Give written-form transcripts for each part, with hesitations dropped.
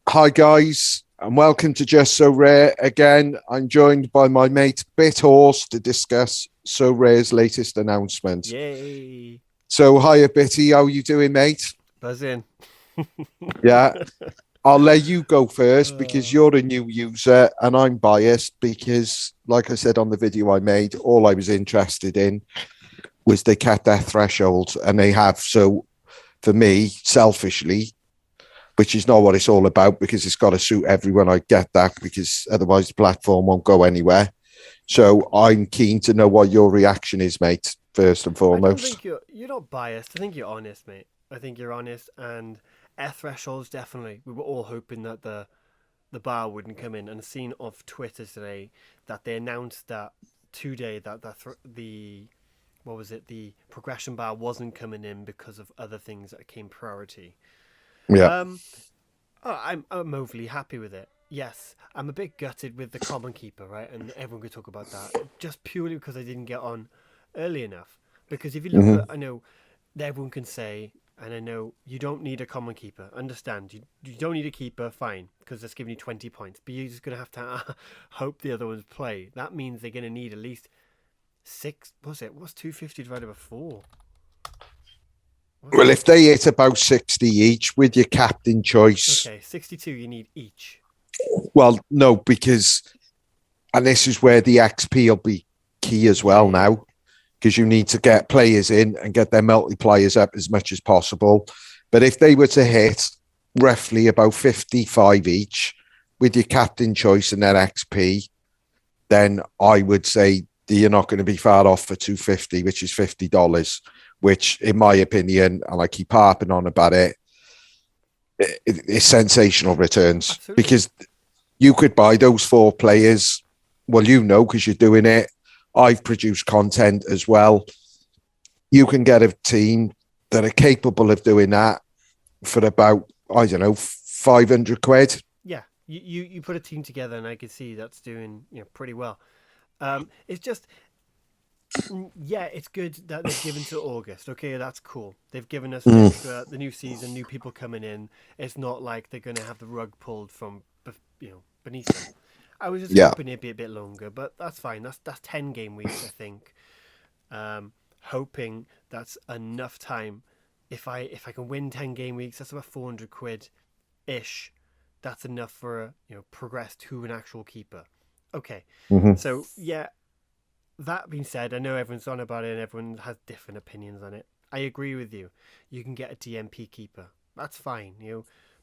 Hi, guys, and welcome to Just So Rare. Again, I'm joined by my mate Bithorse to discuss So Rare's latest announcement. Yay! So, hiya, Bitty. How you doing, mate? Buzz in. Yeah, I'll let you go first because Uh, you're a new user and I'm biased because, like I said on the video I made, all I was interested in was they kept their threshold and they have. So, for me, selfishly, which is not what it's all about because it's got to suit everyone. I get that because otherwise the platform won't go anywhere. So I'm keen to know what your reaction is, mate, first and I don't foremost. think you're not biased. I think you're honest, mate. I think you're honest, and air thresholds definitely. We were all hoping that the bar wouldn't come in, and seen off Twitter today that they announced that today that the what was it, the progression bar wasn't coming in because of other things that came priority. Yeah. Um, I'm overly happy with it. Yes, I'm a bit gutted with the common keeper, right? And everyone could talk about that just purely because I didn't get on early enough. Because if you look at, Mm-hmm. I know everyone can say, and I know you don't need a common keeper. Understand, you don't need a keeper, fine, because that's giving you 20 points. But you're just gonna have to hope the other ones play. That means they're gonna need at least six. What's it? What's 250 divided by four? What's Well, that? if they hit about 60 each with your captain choice, Okay, 62. You need each. well, no, because, and this is where the XP will be key as Yeah, well yeah, now, because you need to get players in and get their multipliers up as much as possible. But if they were to hit roughly about 55 each with your captain choice and their XP, then I would say that you're not going to be far off for 250, which is $50, which, in my opinion, and I keep harping on about it's sensational returns absolutely. because you could buy those four players. Well, you know, because you're doing it. I've produced content as well. You can get a team that are capable of doing that for about, I don't know, 500 quid. Yeah, you put a team together, and I can see that's doing pretty well. It's just yeah, it's good that they've given to August. Okay, that's cool. They've given us Mm, the new season, new people coming in. It's not like they're gonna have the rug pulled from beneath them. I was just yeah. hoping it'd be a bit longer, but that's fine. That's 10 game weeks, I think. Hoping that's enough time. If I can win 10 game weeks, that's about 400 quid ish. That's enough for progress to an actual keeper. Okay, Mm-hmm. so yeah, that being said, I know everyone's on about it and everyone has different opinions on it. I agree with you. You can get a DMP keeper. That's fine,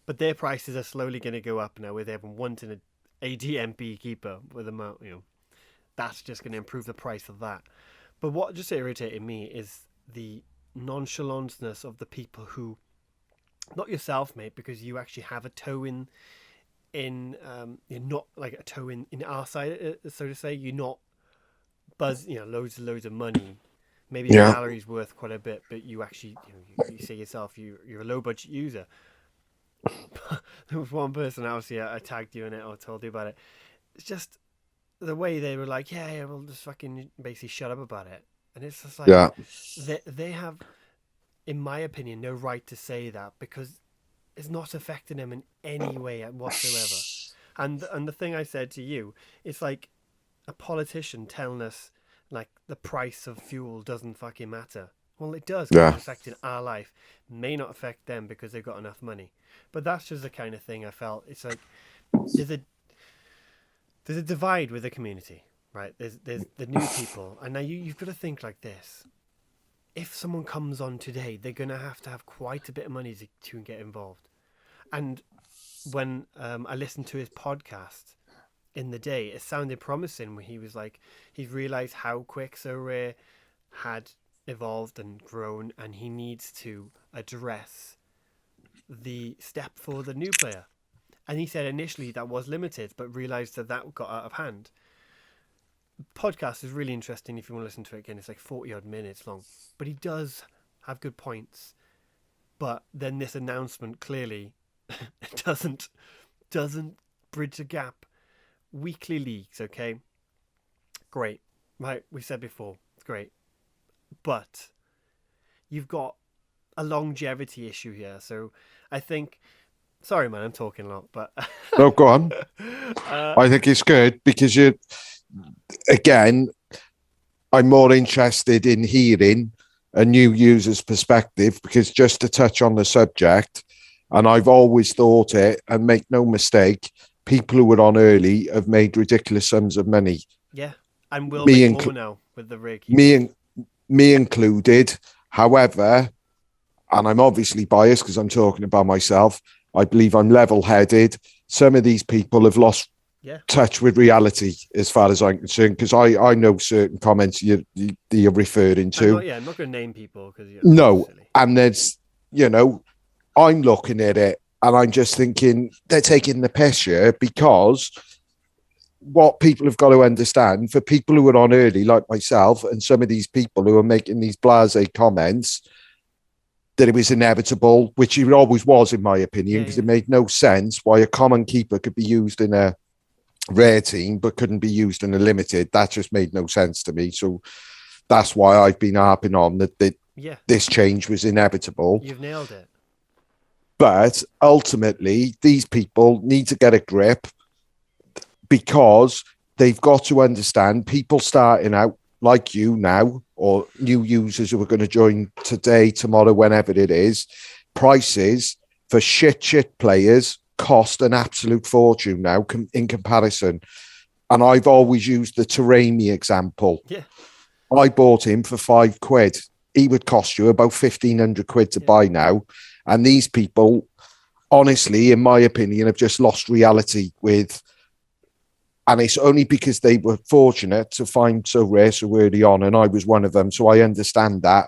but their prices are slowly going to go up now with everyone wanting a DMP keeper with a. That's just going to improve the price of that. But what just irritated me is the nonchalantness of the people who, not yourself, mate, because you actually have a toe in you're not like a toe in our side, so to say. You're not loads and loads of money. Maybe a Yeah. gallery's worth quite a bit, but you actually you say yourself you're a low budget user. There was one person obviously I tagged you in it or told you about it. It's just the way they were like, yeah, yeah, we'll just fucking basically shut up about it, and it's just like Yeah. they have, in my opinion, no right to say that because it's not affecting them in any way whatsoever. And the thing I said to you, it's like a politician telling us like the price of fuel doesn't fucking matter. Well, it does because Yeah. it's affecting our life. May not affect them because they've got enough money. But that's just the kind of thing I felt. It's like there's a there's a divide with the community, right? There's the new people, and now you've got to think like this. If someone comes on today, they're gonna have to have quite a bit of money to get involved. And when I listened to his podcast in the day, it sounded promising when he was like, he realized how quick So Rare had evolved and grown, and he needs to address the step for the new player. And he said initially that was limited, but realized that that got out of hand. Podcast is really interesting if you want to listen to it again. It's like 40 odd minutes long, but he does have good points. But then this announcement clearly doesn't doesn't bridge the gap. Weekly leagues, okay, great. Right, we said before, great. But you've got a longevity issue here. So I think Sorry, man, I'm talking a lot, but No, go on. uh, I think it's good because again, I'm more interested in hearing a new user's perspective because just to touch on the subject, and I've always thought it, and make no mistake, people who were on early have made ridiculous sums of money. yeah, and we'll Me, make inc- more now with the rare keepers. me, me included. However, and I'm obviously biased because I'm talking about myself, I believe I'm level-headed. Some of these people have lost Yeah, touch with reality as far as I'm concerned because I know certain comments you're referring to. I'm not going to name people because No, silly. and there's, I'm looking at it and I'm just thinking they're taking the piss here because what people have got to understand for people who are on early, like myself, and some of these people who are making these blasé comments, that it was inevitable, which it always was, in my opinion, because it made no sense why a common keeper could be used in a rare team but couldn't be used in a limited. That just made no sense to me. So that's why I've been harping on that this change was inevitable. You've nailed it. But ultimately, these people need to get a grip because they've got to understand people starting out like you now or new users who are going to join today, tomorrow, whenever it is, prices for shit players cost an absolute fortune now in comparison. And I've always used the Taremi example. Yeah. I bought him for £5. He would cost you about 1,500 quid to buy now. And these people, honestly, in my opinion, have just lost reality with, and it's only because they were fortunate to find so rare so early on, and I was one of them, so I understand that.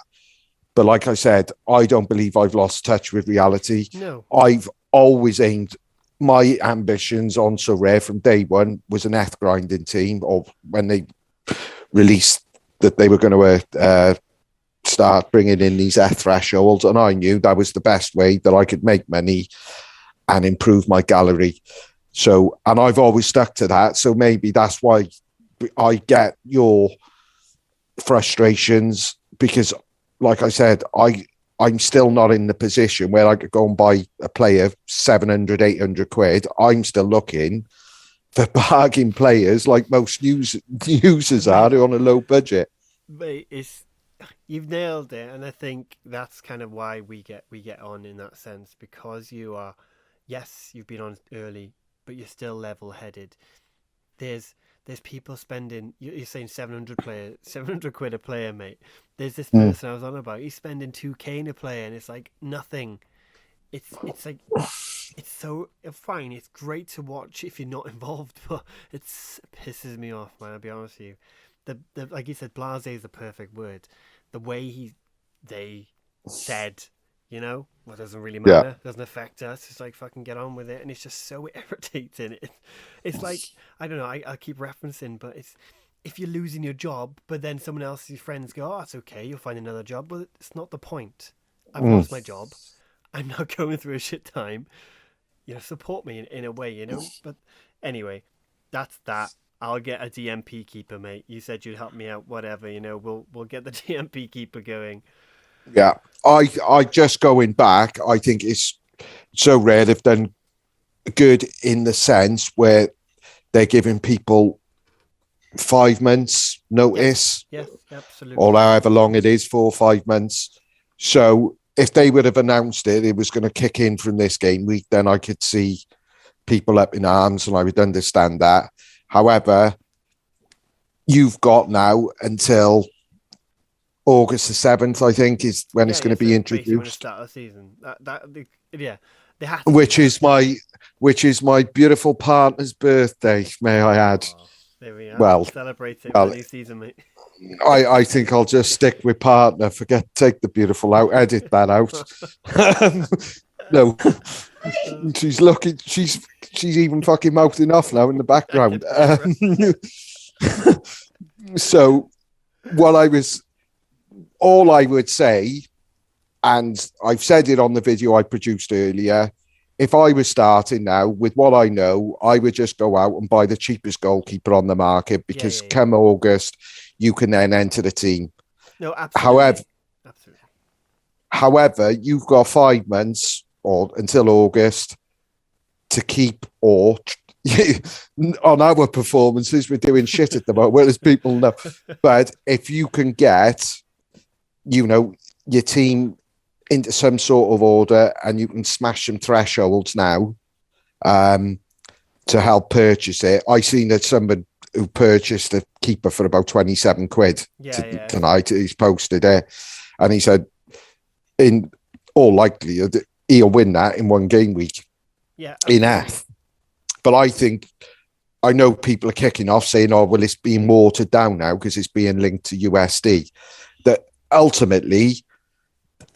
But like I said, I don't believe I've lost touch with reality. No. I've always aimed my ambitions on so rare from day one was an eth grinding team, or when they released that they were going to start bringing in these eth thresholds, and I knew that was the best way that I could make money and improve my gallery. So, and I've always stuck to that. So maybe that's why I get your frustrations because, like I said, I'm still not in the position where I could go and buy a player 700, 800 quid. I'm still looking for bargain players like most users are on a low budget. But you've nailed it, and I think that's kind of why we get on in that sense, because you are, yes, you've been on early, but you're still level-headed. There's people spending, you're saying 700 quid a player, mate. There's this person I was on about, he's spending 2k in a player, and it's like nothing. It's like, it's so fine. It's great to watch if you're not involved, but it pisses me off, man. I'll be honest with you. The like you said, blasé is the perfect word. The way they said, well, it doesn't really matter. Doesn't affect us. It's like, fucking get on with it. And it's just so irritating. It's like, I don't know, I keep referencing, but it's, if you're losing your job, but then someone else, your friends go, oh, it's okay, you'll find another job. Well, it's not the point. I've lost my job. I'm not going through a shit time. Support me in a way, But anyway, that's that. I'll get a DMP keeper, mate. You said you'd help me out, whatever, we'll get the DMP keeper going. Yeah. I just going back, I think it's so rare they've done good in the sense where they're giving people 5 months notice. Yes, absolutely. Or however long it is, 4 or 5 months. So if they would have announced it was going to kick in from this game week, then I could see people up in arms and I would understand that. However, you've got now until August the 7th, I think, is when it's going to be introduced. When it start the season. They have to. Which is my beautiful partner's birthday, may I add. Oh, there we are. Well, celebrate it with the new season, mate. I think I'll just stick with partner. Take the beautiful out. Edit that out. No, she's looking. She's even fucking mouthing off now in the background. So, all I would say, and I've said it on the video I produced earlier, if I was starting now with what I know, I would just go out and buy the cheapest goalkeeper on the market because come August, you can then enter the team. No, absolutely. However, you've got 5 months or until August to keep or on our performances, we're doing shit at the moment, as people know. But if you can get, your team into some sort of order and you can smash some thresholds now to help purchase it. I seen that somebody who purchased a keeper for about 27 quid tonight. He's posted it and he said, in all likelihood, he'll win that in one game week. Yeah, in F. But I know people are kicking off saying, oh, well, it's being watered down now because it's being linked to USD. That ultimately,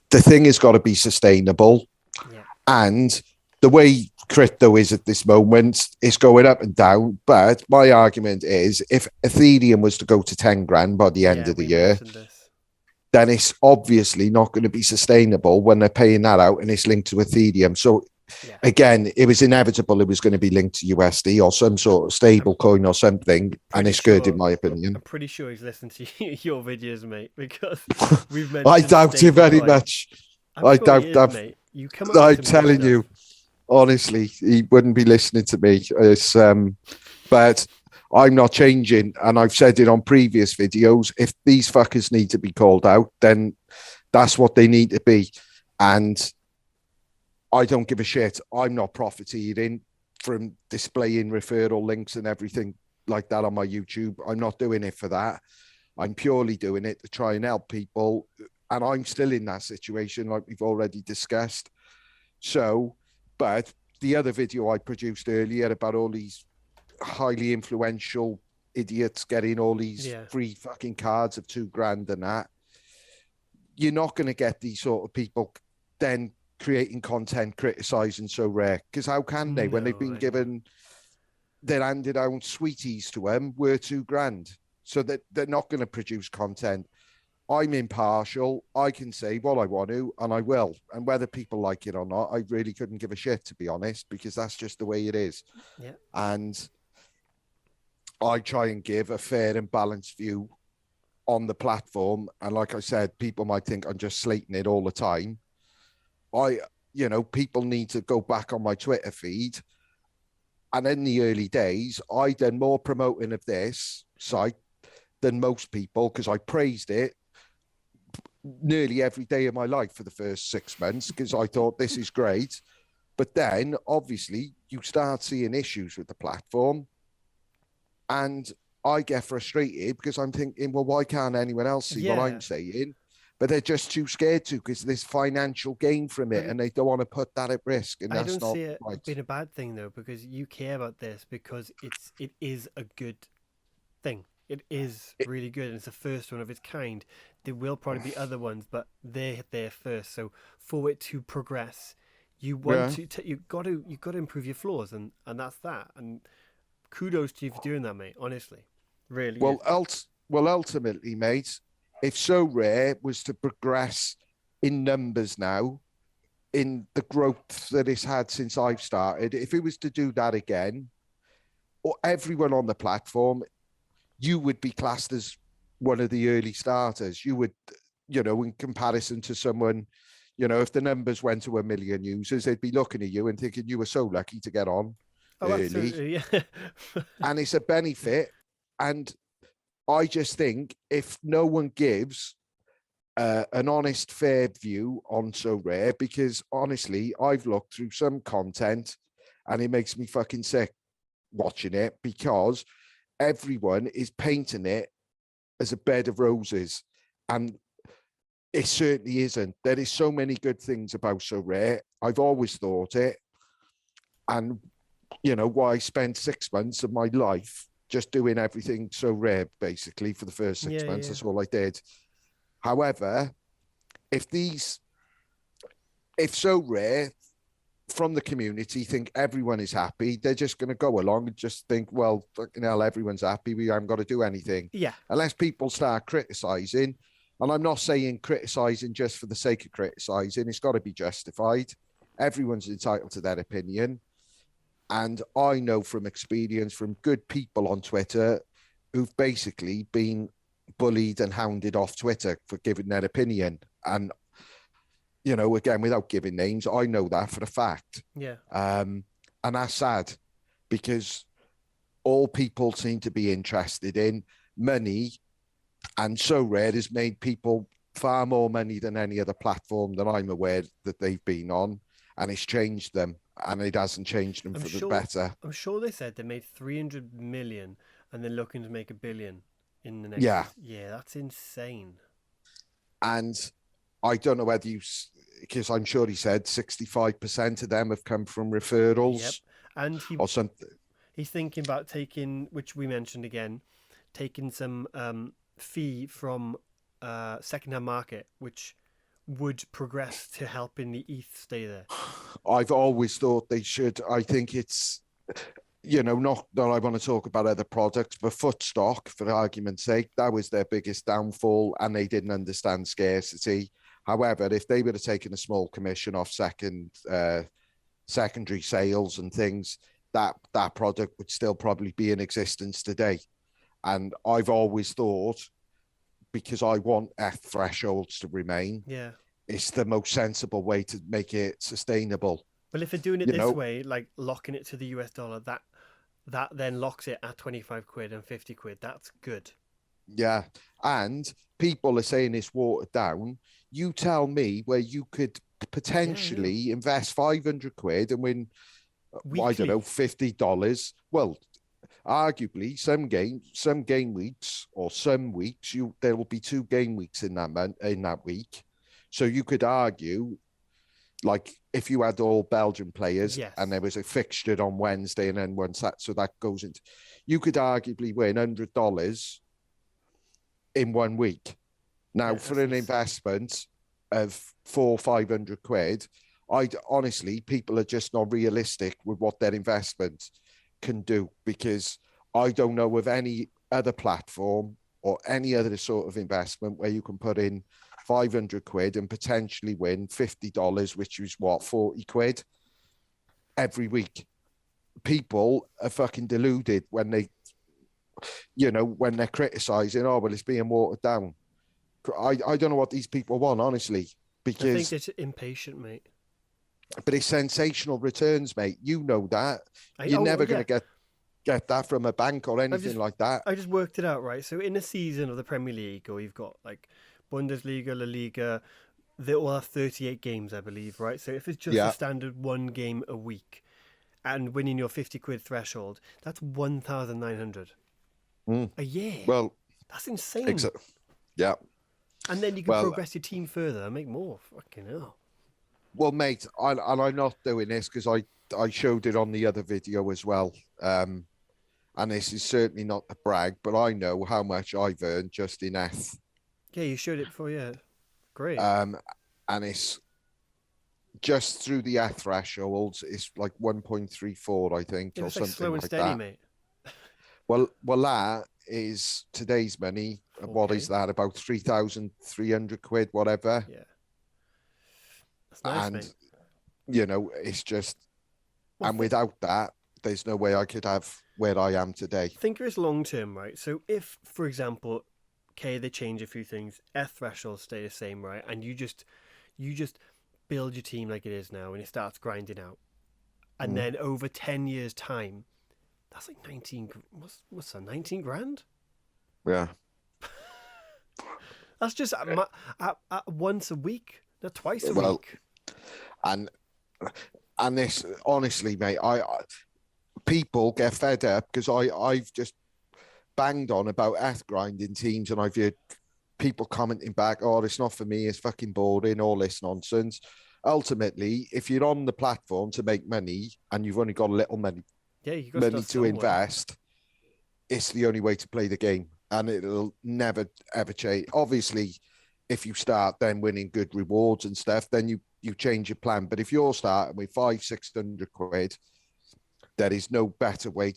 the thing has got to be sustainable. Yeah. And the way crypto is at this moment, it's going up and down. But my argument is if Ethereum was to go to 10 grand by the end of the year, then it's obviously not going to be sustainable when they're paying that out and it's linked to Ethereum. So again, it was inevitable it was going to be linked to USD or some sort of stable coin or something. And it's good, in my opinion. I'm pretty sure he's listened to your videos, mate, because we've mentioned I doubt you very much. I doubt that, mate. You come up I'm telling you, honestly, he wouldn't be listening to me. But I'm not changing. And I've said it on previous videos. If these fuckers need to be called out, then that's what they need to be. And I don't give a shit. I'm not profiteering from displaying referral links and everything like that on my YouTube. I'm not doing it for that. I'm purely doing it to try and help people. And I'm still in that situation, like we've already discussed. So, but the other video I produced earlier about all these highly influential idiots getting all these free fucking cards of $2,000 and that, you're not going to get these sort of people then creating content criticizing So Rare, because how can they when they've been given, they're handed out sweeties to them worth $2,000, so that they're not going to produce content. I'm impartial. I can say what I want to, and I will. And whether people like it or not, I really couldn't give a shit, to be honest, because that's just the way it is. Yeah. And I try and give a fair and balanced view on the platform. And like I said, people might think I'm just slating it all the time. People need to go back on my Twitter feed. And in the early days, I done more promoting of this site than most people, because I praised it nearly every day of my life for the first 6 months, because I thought this is great. But then obviously you start seeing issues with the platform, and I get frustrated because I'm thinking, well, why can't anyone else see what I'm saying? But they're just too scared to, because there's financial gain from it, and they don't want to put that at risk. And that's not right. I don't see it being a bad thing, though, because you care about this, because it is a good thing. It is really good, and it's the first one of its kind. There will probably be other ones, but they're there first. So for it to progress, you want you've got to improve your flaws, and that's that. And kudos to you for doing that, mate. Honestly, really. Well, ultimately, mate, if So Rare was to progress in numbers now, in the growth that it's had since I've started, if it was to do that again, or everyone on the platform, you would be classed as one of the early starters. You would, in comparison to someone, if the numbers went to 1 million users, they'd be looking at you and thinking you were so lucky to get on early. Absolutely, yeah. And it's a benefit. And I just think if no one gives an honest, fair view on So Rare, because honestly, I've looked through some content and it makes me fucking sick watching it, because everyone is painting it as a bed of roses, and it certainly isn't. There is so many good things about So Rare. I've always thought it, and why I spent 6 months of my life just doing everything So Rare, basically, for the first 6 months. That's all I did. However, if So Rare from the community think everyone is happy, they're just going to go along and just think, well, fucking hell, everyone's happy, we haven't got to do anything. Yeah. Unless people start criticizing, and I'm not saying criticizing just for the sake of criticizing, it's got to be justified. Everyone's entitled to their opinion. And I know from experience from good people on Twitter who've basically been bullied and hounded off Twitter for giving their opinion. And again, without giving names, I know that for a fact. Yeah. And that's sad because all people seem to be interested in money, and So Rare has made people far more money than any other platform that I'm aware that they've been on, and it's changed them, and it hasn't changed them I'm for the sure. better. I'm sure they said they made 300 million, and they're looking to make 1 billion in the Yeah, next. Yeah, that's insane. and I don't know whether you, because I'm sure he said 65% of them have come from Yep, referrals and he or something. he's thinking about taking, which we mentioned again, taking some fee from second-hand market, which would progress to helping the ETH stay there. I've always thought they should. I think it's, not that I want to talk about other products, but Footstock, for argument's sake, that was their biggest downfall, and they didn't understand scarcity. However, if they would have taken a small commission off secondary sales and things, that product would still probably be in existence today. And I've always thought, because I want F thresholds to remain, Yeah. it's the most sensible way to make it sustainable. Well, if they're doing it You this know, way, like locking it to the US dollar, that then locks it at 25 quid and 50 quid. That's good. yeah. And people are saying it's watered down. You tell me where you could Yeah, I know. potentially invest 500 quid and win, I don't know, Weekly. $50. Well, arguably, some game weeks or some weeks, there will be 2 game weeks in that week. So you could argue, like, if you had all Belgian players and Yes. there was a fixture on Wednesday and then one Saturday, so that goes into, you could arguably win $100 in 1 week. Now, Yeah, for that's an investment of 400 or 500 quid, I honestly, people are just not realistic with what their investment can do, because I don't know of any other platform or any other sort of investment where you can put in 500 quid and potentially win $50, which is what, 40 quid every week. People are fucking deluded when they're criticizing, oh, well, it's being watered down. I don't know what these people want, honestly, I think because, they're impatient, mate. but it's sensational returns, mate. You know that. You're Oh never going yeah. to get that from a bank or I've anything just like that. I just worked it out, right? So in a season of the Premier League, or you've got like Bundesliga, La Liga, they all have 38 games, I believe, right? So if it's just a Yeah. standard one game a week and winning your 50 quid threshold, that's 1,900 Mm. a year. Well, That's insane. exa- yeah. And then you can Well, progress your team further and make more. Fucking hell. mate, and I'm not doing this because I showed it on the other video as well. And this is certainly not a brag, but I know how much I've earned just in F. Yeah, you showed it before, yeah. Great. Um, and it's just through the F thresholds, it's like 1.34, I think, Yeah, or it's like something slow and like steady, that. mate. Well, that is today's money. What is 4K. that? About 3,300 quid, whatever. Yeah. That's nice, And, mate. it's just, Well, and without that, there's no way I could have where I am today. think of it long term, right? So if, for example, okay, they change a few things, F thresholds stay the same, right? And you just build your team like it is now, and it starts grinding out, and Mm. then over 10 years' time, that's like 19. What's that? 19 grand? Yeah. That's just at once a week, not twice a Well, week. and this, honestly, mate, people get fed up because I've just banged on about earth grinding teams, and I've heard people commenting back, "Oh, it's not for me. It's fucking boring. All this nonsense." Ultimately, if you're on the platform to make money and you've only got a little Yeah, you got to money start to somewhere. invest, it's the only way to play the game, and it'll never ever change. Obviously, if you start then winning good rewards and stuff, then you change your plan. But if you're starting with 500-600 quid, there is no better way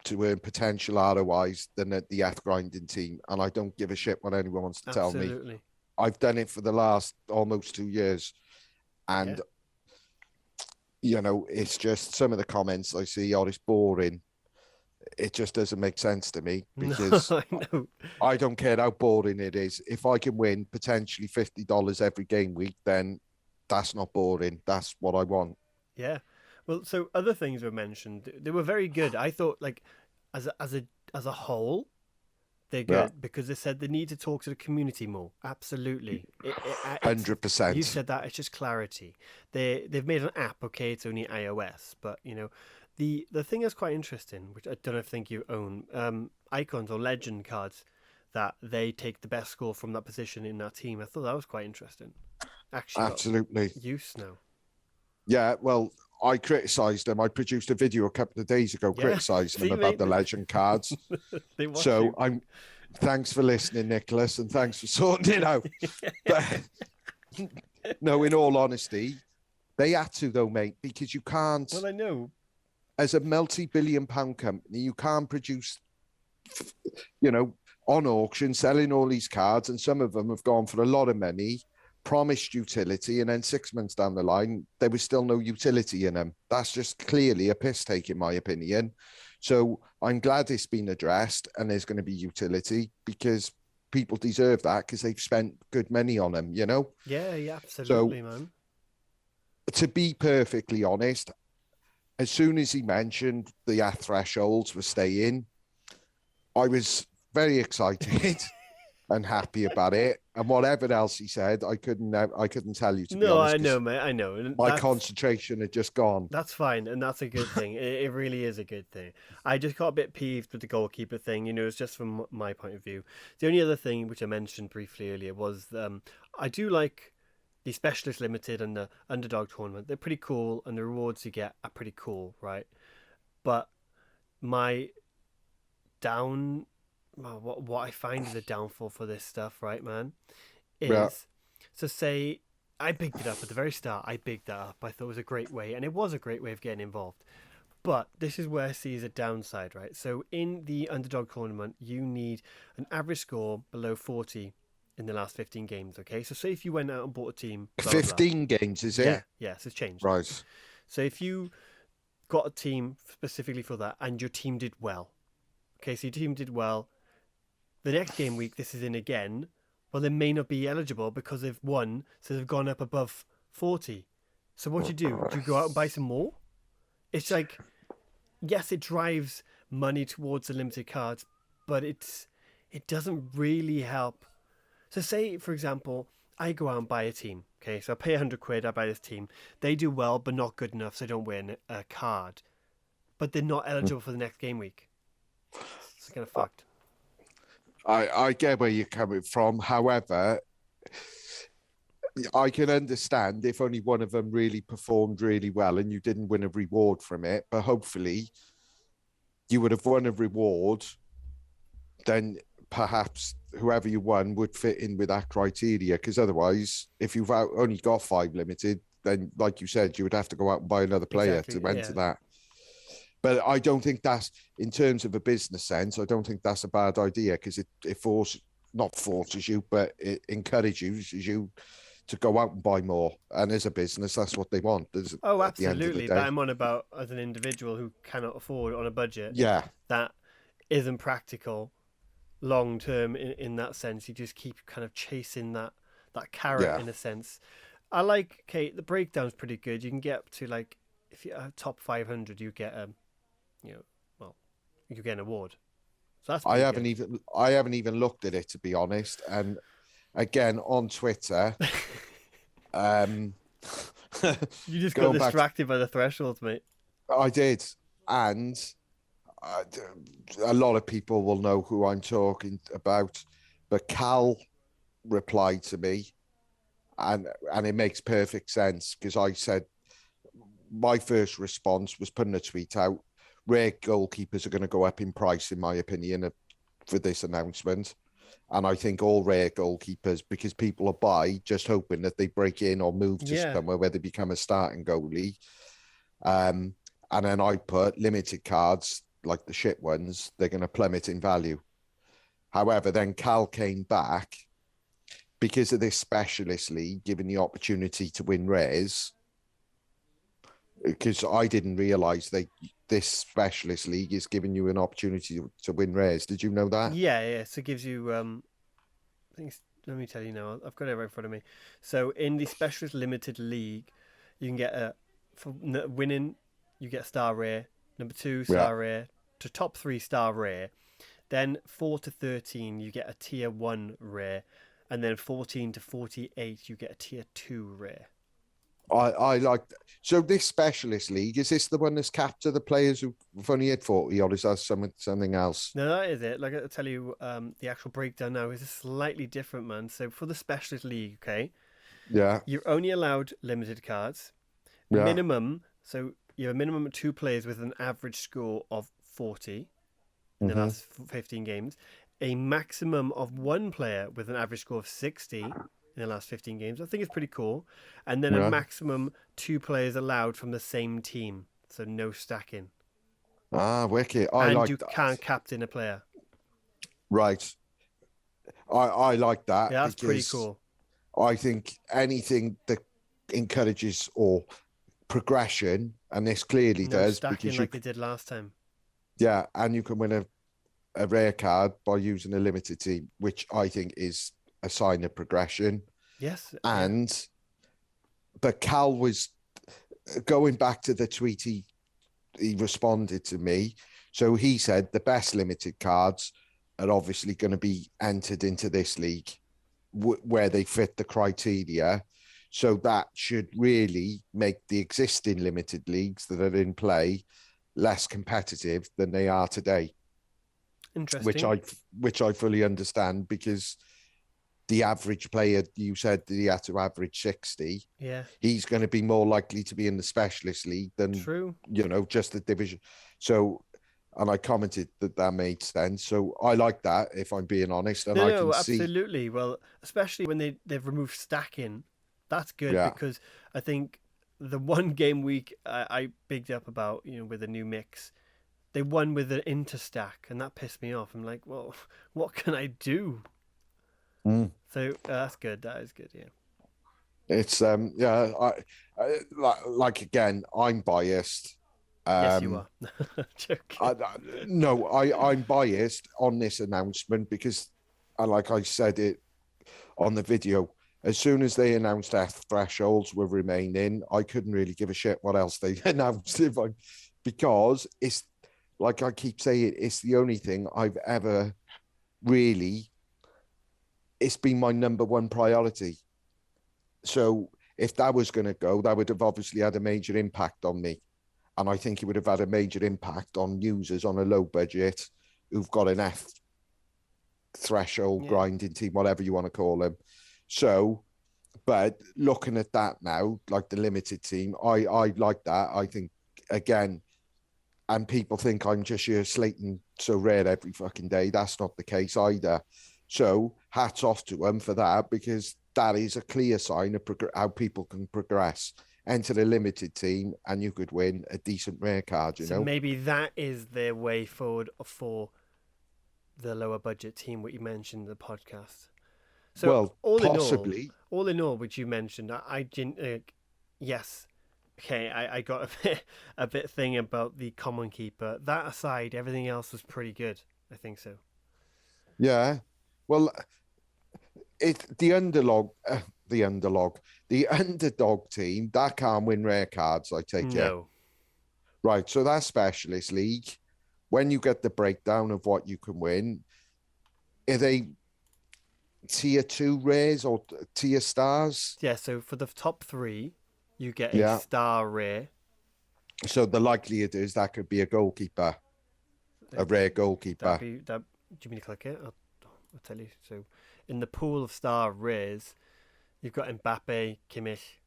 to earn potential ROIs than at the F grinding team. And I don't give a shit what anyone wants to tell me. Absolutely. I've done it for the last almost 2 years. Yeah. And, it's just some of the comments I see, oh, it's boring. It just doesn't make sense to me, No, because I know. I don't care how boring it is. If I can win potentially $50 every game week, then that's not boring. That's what I want. Yeah. Well, so other things were mentioned. They were very good. I thought, like, as a whole, they're Yeah, good because they said they need to talk to the community more. Absolutely, it's you 100%. said that. It's just clarity. They've made an app. Okay, it's only iOS, but the thing that's quite interesting, which I don't think you own, icons or legend cards that they take the best score from that position in that team. I thought that was quite interesting. Actually, got Absolutely. use now. Yeah, well, I criticised them. I produced a video a couple of days ago Yeah, criticising them see, about mate, the legend cards. they watch So you. I'm thanks for listening, Nicholas, and thanks for sorting it out. But no, in all honesty, they had to though, mate, because you can't, Well, I know. as a multi-billion-pound company, you can't produce, you know, on auction selling all these cards, and some of them have gone for a lot of money, promised utility, and then 6 months down the line, there was still no utility in them. That's just clearly a piss take, in my opinion. So I'm glad it's been addressed and there's going to be utility because people deserve that because they've spent good money on them, you know? Yeah, yeah, So absolutely, man. to be perfectly honest, as soon as he mentioned the thresholds were staying, I was very excited and happy about it. And whatever else he said, I couldn't tell you, to be No, honest, I because know, mate. I know, and my concentration had just gone. that's fine, and that's a good thing. It really is a good thing. I just got a bit peeved with the goalkeeper thing. It's just from my point of view. The only other thing which I mentioned briefly earlier was I do like the Specialist Limited and the Underdog Tournament. They're pretty cool, and the rewards you get are pretty cool, right? But my down, well, what I find is a downfall for this stuff, right, man, Yeah, is so say I bigged it up at the very start. I bigged that up. I thought it was a great way, and it was a great way of getting involved. But this is where I see as a downside, right? So in the underdog tournament, you need an average score below 40 in the last 15 games. Okay, so say if you went out and bought a team, blah blah blah. 15 games, is Yeah, it? yeah, so it's changed. Right. So if you got a team specifically for that, and your team did well, okay, so your team did well, the next game week, this is in again, well, they may not be eligible because they've won, so they've gone up above 40. So what do you do? Do you go out and buy some more? It's like, yes, it drives money towards the limited cards, but it doesn't really help. So say, for example, I go out and buy a team. Okay, so I pay 100 quid, I buy this team. They do well, but not good enough, so they don't win a card. But they're not eligible for the next game week. It's kind of fucked. I get where you're coming from. However, I can understand if only one of them really performed really well and you didn't win a reward from it. But hopefully, you would have won a reward. Then perhaps whoever you won would fit in with that criteria. Because otherwise, if you've only got 5 limited, then like you said, you would have to go out and buy another player Exactly, to enter yeah. that. But I don't think that's, in terms of a business sense, I don't think that's a bad idea because it forces, not forces you, but it encourages you to go out and buy more. And as a business, that's what they want Oh, at the end of the absolutely. But day. I'm on about as an individual who cannot afford on a budget Yeah, that isn't practical long term in that sense. You just keep kind of chasing that carrot yeah. in a sense. I like Kate. The breakdown's pretty good. You can get up to like if you are top 500, you get you know, well, you get an award. So that's I pretty haven't good. even I haven't even looked at it, to be honest. And again, on Twitter, um, You just got going back, distracted by the thresholds, mate. I did, and uh, a lot of people will know who I'm talking about. But Cal replied to me, and it makes perfect sense because I said my first response was putting a tweet out. Rare goalkeepers are going to go up in price, in my opinion, for this announcement. And I think all rare goalkeepers, because people are just hoping that they break in or move to Yeah, somewhere where they become a starting goalie. Um, and then I put limited cards, like the shit ones, they're going to plummet in value. However, then Cal came back because of this specialist league, given the opportunity to win rares, because I didn't realize this specialist league is giving you an opportunity to win rares. Did you know that? yeah, yeah. So it gives you I think let me tell you now. I've got it right in front of me. So in the Specialist Limited League, you can get a for winning. you get star rare. Number 2, Yeah. star rare. To top 3, star rare. Then 4 to 13, you get a tier 1 rare. And then 14 to 48, you get a tier 2 rare. I like. So this specialist league, is this the one that's capped to the players who've only hit 40, or is that something else? No, that is it. Like I'll tell you, the actual breakdown now is slightly different, man. So for the specialist league, okay, Yeah. you're only allowed limited cards. Yeah. Minimum, so you have a minimum of 2 players with an average score of 40 in the last 15 games. A maximum of 1 player with an average score of 60 in the last 15 games. I think it's pretty cool. And then a Yeah. maximum 2 players allowed from the same team. So no stacking. Ah, wicked. I And like you that. can't captain a player. Right. I like that Yeah, that's pretty because cool. I think anything that encourages or progression, and this clearly No does, stacking because like they did last time. yeah, and you can win a rare card by using a limited team, which I think is a sign of progression. Yes. And but Cal was going back to the tweet he responded to me. So he said the best limited cards are obviously going to be entered into this league where they fit the criteria. So that should really make the existing limited leagues that are in play less competitive than they are today. Interesting. Which I fully understand, because the average player, you said that he had to average 60. Yeah. He's going to be more likely to be in the specialist league than, True. just the division. So, and I commented that made sense. So I like that, if I'm being honest. And I can see. Absolutely. Well, especially when they've removed stacking, that's good, Yeah. because I think the one game week I bigged up about, with the new mix, they won with an interstack, and that pissed me off. I'm like, well, what can I do? So that's good. That is good. Yeah. It's like again, I'm biased. Yes, you are. Joking. I'm biased on this announcement because, like I said it on the video, as soon as they announced death thresholds were remaining, I couldn't really give a shit what else they announced, because it's like I keep saying, it's the only thing I've ever really. It's been my number one priority. So if that was going to go, that would have obviously had a major impact on me. And I think it would have had a major impact on users on a low budget who've got an F threshold grinding team, whatever you want to call them. So, but looking at that now, like the limited team, I like that. I think, again, and people think I'm just here slating so rare every fucking day. That's not the case either. So hats off to them for that, because that is a clear sign of how people can progress. Enter the limited team and you could win a decent rare card, So maybe that is their way forward for the lower budget team, what you mentioned in the podcast. So well, possibly. All in all, which you mentioned, I didn't. Yes, okay, I got a bit thing about the common keeper. That aside, everything else was pretty good. I think so. Yeah. Well, the underdog team that can't win rare cards, I take it. Right. So that specialist league, when you get the breakdown of what you can win, are they tier 2 rares or tier stars? Yeah. So for the top 3, you get a star rare. So the likelihood is that could be a goalkeeper, a rare goalkeeper. Do you mean to click it? I'll tell you. So in the pool of star rares, you've got Mbappe, Kimmich,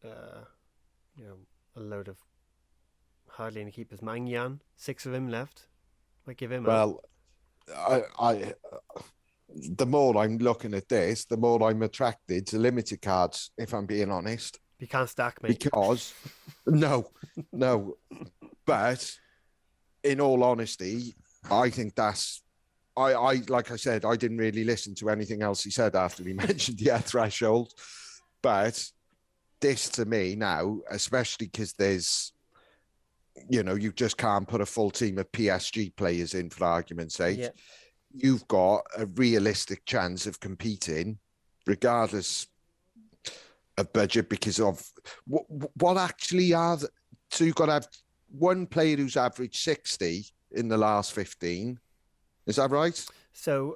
a load of hardly any keepers. Mangyan, 6 of him left. Might give him up. I the more I'm looking at this, the more I'm attracted to limited cards, if I'm being honest. You can't stack, mate. Because, no. But, in all honesty, I think that's... I like I said, I didn't really listen to anything else he said after he mentioned the threshold. But this, to me, now, especially because there's... you just can't put a full team of PSG players in, for argument's sake. Yeah. You've got a realistic chance of competing, regardless of budget, because of what actually are So you've got to have one player who's averaged 60 in the last 15. Is that right? So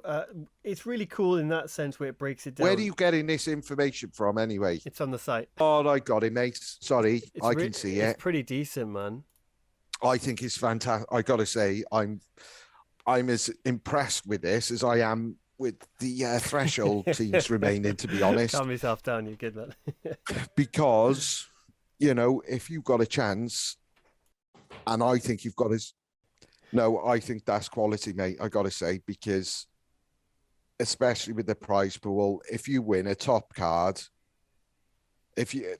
it's really cool in that sense where it breaks it Where are down. you getting this information from anyway? It's on the site. Oh, I got it, mate. Sorry, I can see It's it. pretty decent, man. I think it's fantastic. I got to say, I'm as impressed with this as I am with the threshold teams remaining, to be honest, Calm yourself down, you're good, man. because if you've got a chance, and I think you've got as no, I think that's quality, mate. I got to say, because especially with the prize pool, if you win a top card, if you,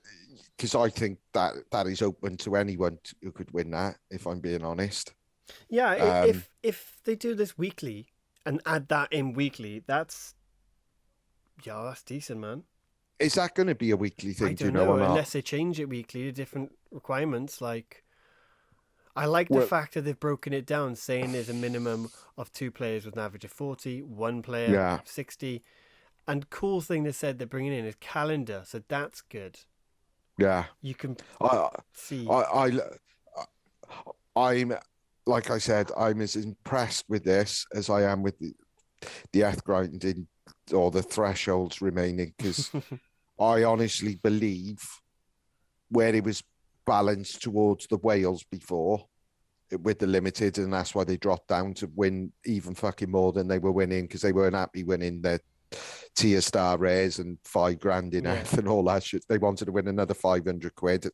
because I think that is open to anyone who could win that. If I'm being honest, Yeah, um, if they do this weekly and add that in weekly, that's decent, man. is that going to be a weekly I thing? Do you don't know know, or not? unless they change it weekly to different requirements. Like, I like the Well, fact that they've broken it down, saying there's a minimum of 2 players with an average of 40, one player yeah, 60. And cool thing they said they're bringing in is calendar, so that's good. yeah. You can I, see. I'm like I said, I'm as impressed with this as I am with the earth grinding or the thresholds remaining, because I honestly believe where it was balanced towards the Wales before with the limited, and that's why they dropped down to win even fucking more than they were winning, because they weren't happy winning their tier star rares and 5 grand in Yeah. earth and all that shit. They wanted to win another 500 quid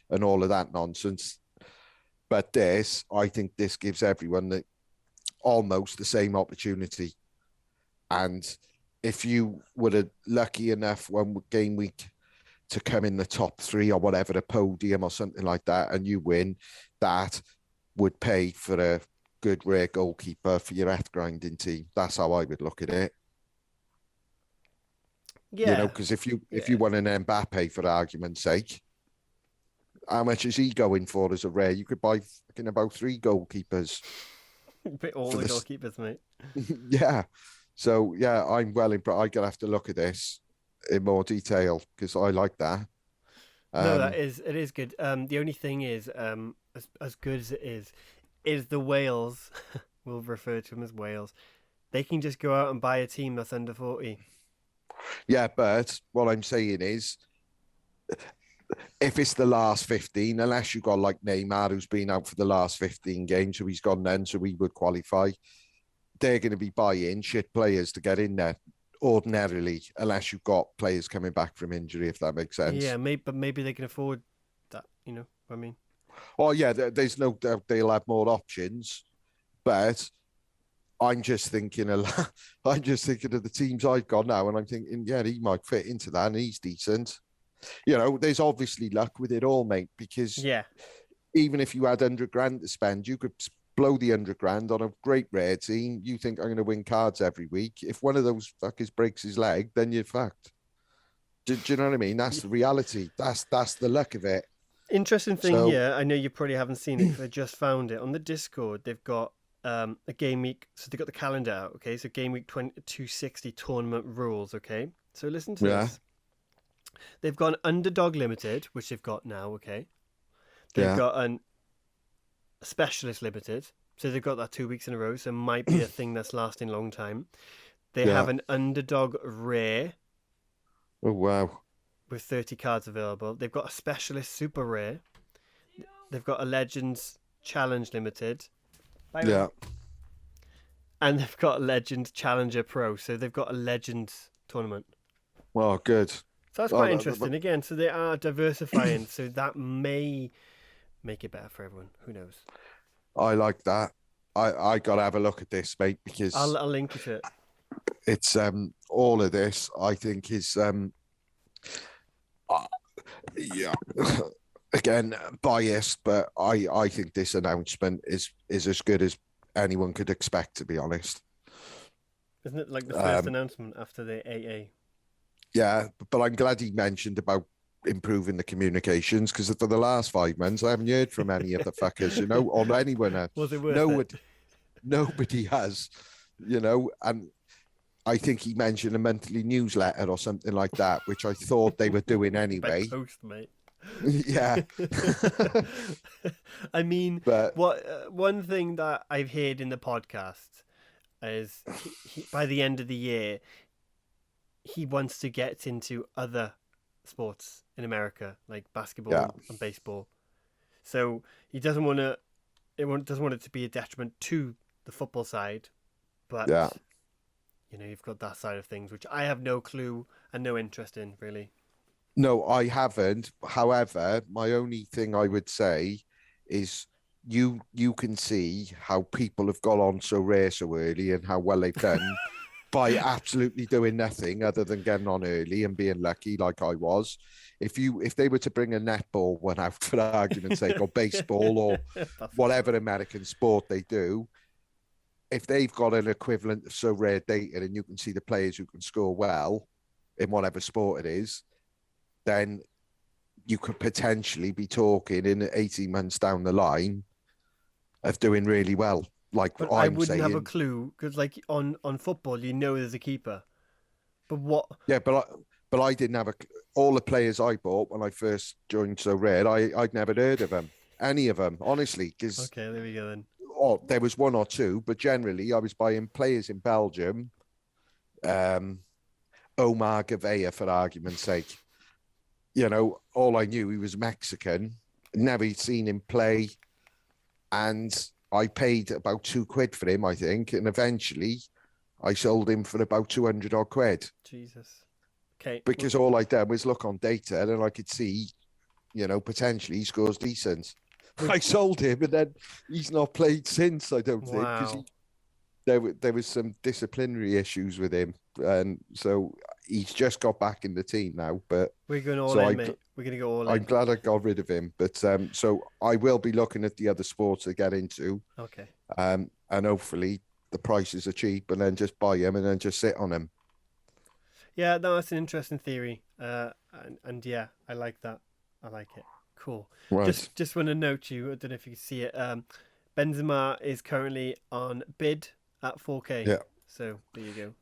and all of that nonsense. But this, I think this gives everyone almost the same opportunity. And if you were lucky enough one game week to come in the top 3 or whatever, the podium or something like that, and you win, that would pay for a good rare goalkeeper for your earth grinding team. That's how I would look at it. Yeah. Because if you Yeah. want an Mbappe, for argument's sake, how much is he going for as a rare? You could buy fucking about 3 goalkeepers All for the this. goalkeepers, mate. Yeah. So yeah, I'm well impressed. I'm gonna have to look at this in more detail because I like that. No, Um, it is good. The only thing is, as good as it is the Wales. We'll refer to them as Wales. They can just go out and buy a team that's under 40. yeah, but what I'm saying is, if it's the last 15, unless you've got like Neymar, who's been out for the last 15 games, so he's gone then, so he would qualify. They're going to be buying shit players to get in there ordinarily, unless you've got players coming back from injury, if that makes Yeah, sense. but maybe they can afford that. You know what I mean? Oh, yeah, there's no doubt they'll have more options, but I'm just thinking I'm just thinking of the teams I've got now, and I'm thinking, yeah, he might fit into that, and he's decent. There's obviously luck with it all, mate, because Yeah, even if you had 100 grand to spend, you could blow the 100 grand on a great rare team. You think I'm going to win cards every week. If one of those fuckers breaks his leg, then you're fucked. Do you know what I mean? That's the reality. That's the luck of it. interesting thing So here. I know you probably haven't seen it because I just found it on the Discord. They've got a game week. So they've got the calendar out. Okay, so game week 260 tournament rules. Okay, so listen to yeah, this. They've got an underdog limited, which they've got now. Okay, they've yeah, got an specialist limited. So they've got that 2 weeks in a row. So it might be a thing that's lasting a long time. They yeah. have an underdog rare Oh wow. with 30 cards available. They've got a specialist super rare. They've got a Legends Challenge Limited. Bye, man. Yeah. And they've got a Legend Challenger Pro. So they've got a Legends tournament. Well, good. So that's Oh, quite interesting. Again, so they are diversifying. So that may make it better for everyone. Who knows? I like that. I got to have a look at this, mate, I'll, because I'll link you to it. it's all of this. I think is yeah. Again, biased, but I think this announcement is as good as anyone could expect, to be honest. Isn't it like the first announcement after the AA? Yeah, but I'm glad he mentioned about improving the communications, because for the last 5 months I haven't heard from any of the fuckers, or anyone. Was it worth No, it? nobody has, and I think he mentioned a monthly newsletter or something like that, which I thought they were doing By anyway. post, mate. Yeah. I mean, But what one thing that I've heard in the podcast is by the end of the year he wants to get into other sports in America like basketball yeah, and baseball. So he doesn't want to. Doesn't want it to be a detriment to the football side, yeah. but you've got that side of things which I have no clue and no interest in really. No, I haven't. However, my only thing I would say is you can see how people have got on so rare so early and how well they've done by absolutely doing nothing other than getting on early and being lucky like I was. If they were to bring a netball one out for argument's sake, or baseball or Basketball. whatever American sport they do, if they've got an equivalent of so rare data and you can see the players who can score well in whatever sport it is, then you could potentially be talking in 18 months down the line of doing really well. Like But I I'm wouldn't have a saying, clue because, like on football, there's a keeper. But what? yeah, but I didn't have all the players I bought when I first joined So Red. I'd never heard of them, any of them, honestly, because Okay, there we go then. there was one or two, but generally I was buying players in Belgium, um, Omar Gavea for argument's sake. All I knew he was Mexican, never seen him play, and I paid about £2 for him, I think, and eventually I sold him for about 200 odd quid Jesus. Okay. because all I did was look on data and I could see, potentially he scores decent. I sold him and then he's not played since, I don't think, because Wow. there was some disciplinary issues with him. And so he's just got back in the team now. But We're going all so in, mate. We're gonna go all I'm in. glad I got rid of him. But so I will be looking at the other sports to get into. Okay. And hopefully the prices are cheap and then just buy them and then just sit on them. Yeah, no, that's an interesting theory. And yeah, I like that. I like it. Cool. Right. Just want to note you. I don't know if you can see it. Benzema is currently on bid at 4K. Yeah. So there you go.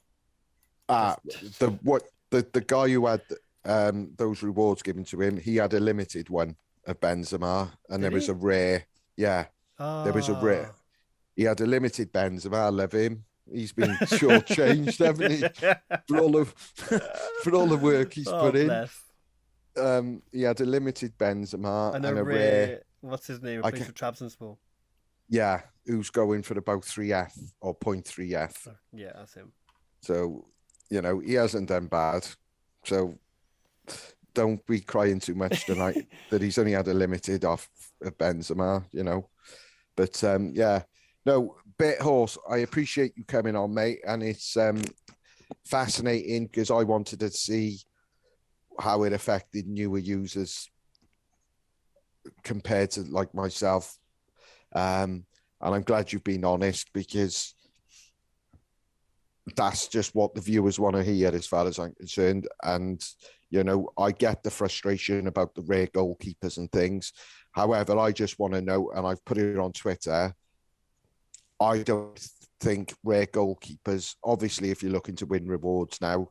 Ah, Just the guy who had those rewards given to him, he had a limited one of Benzema, and did there was he? a rare. Yeah, there was a rare. Ah. He had a limited Benzema. I love him. He's been shortchanged, haven't he? For all of for all the work he's Oh, put in. bless. He had a limited Benzema And a and a rare. rare. What's his name? Who I plays can, for Trabzonspor. yeah, who's going for about 3F or 0.3F. Oh, yeah, that's him. So he hasn't done bad. So don't be crying too much tonight that he's only had a limited off of Benzema. But yeah, no, Bithorse, I appreciate you coming on, mate, and it's fascinating because I wanted to see how it affected newer users compared to like myself. And I'm glad you've been honest because that's just what the viewers want to hear as far as I'm concerned. And, I get the frustration about the rare goalkeepers and things. However, I just want to know, and I've put it on Twitter, I don't think rare goalkeepers, obviously, if you're looking to win rewards now,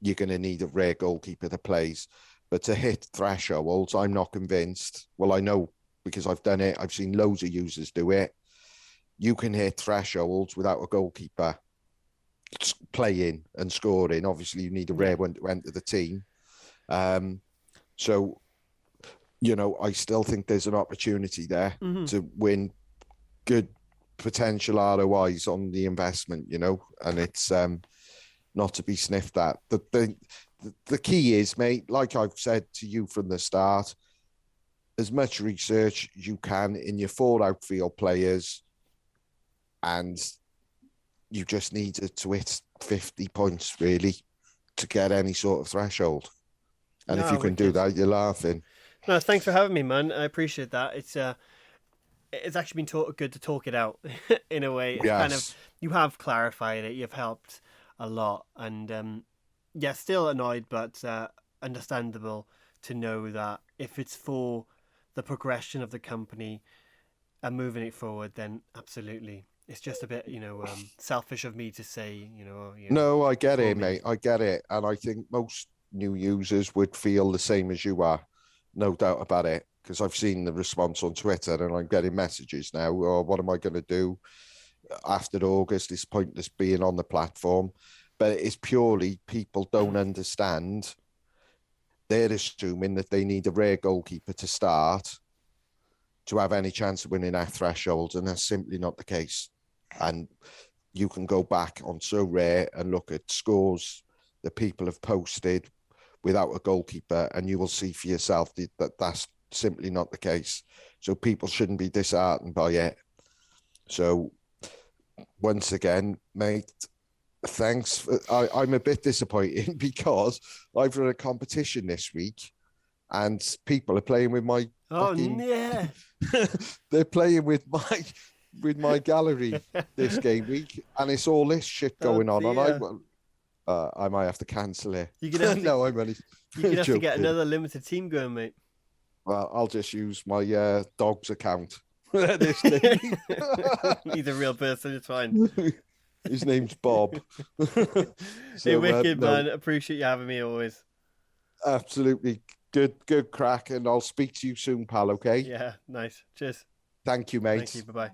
you're going to need a rare goalkeeper that plays. But to hit thresholds, I'm not convinced. Well, I know because I've done it. I've seen loads of users do it. You can hit thresholds without a goalkeeper playing and scoring. Obviously, you need a rare one to enter the team. So, I still think there's an opportunity there to win good potential ROIs on the investment, and it's not to be sniffed at. The key is, mate, like I've said to you from the start, as much research you can in your 4 outfield players, and you just need to hit 50 points, really, to get any sort of threshold. And if No, you can do wicked. that, you're laughing. No, thanks for having me, man. I appreciate that. It's actually been good to talk it out in a way. It's kind of Yes. you have clarified it. You've helped a lot, and yeah, still annoyed, but understandable to know that if it's for the progression of the company and moving it forward, then absolutely. It's just a bit, selfish of me to say, No, I get for it, me. mate. I get it. And I think most new users would feel the same as you are. no doubt about it. Because I've seen the response on Twitter, and I'm getting messages now. Oh, what am I going to do after August? It's pointless being on the platform. But it's purely people don't understand. They're assuming that they need a rare goalkeeper to start to have any chance of winning our threshold, and that's simply not the case. And you can go back on So Rare and look at scores that people have posted without a goalkeeper, and you will see for yourself that that's simply not the case. So people shouldn't be disheartened by it. So once again, mate, thanks. I'm a bit disappointed because I've run a competition this week, and people are playing with my Oh fucking. yeah. They're playing with my gallery this game week, and it's all this shit going on. And I might have to cancel it. You're gonna have to, no, I'm only. you're gonna have to get joking. another limited team going, mate. Well, I'll just use my dog's account. This name. He's a real person. It's fine. His name's Bob. Hey, wicked man. Appreciate you having me always. Absolutely good crack, and I'll speak to you soon, pal. Okay. Yeah, nice. Cheers. Thank you, mate. Thank you. Bye bye.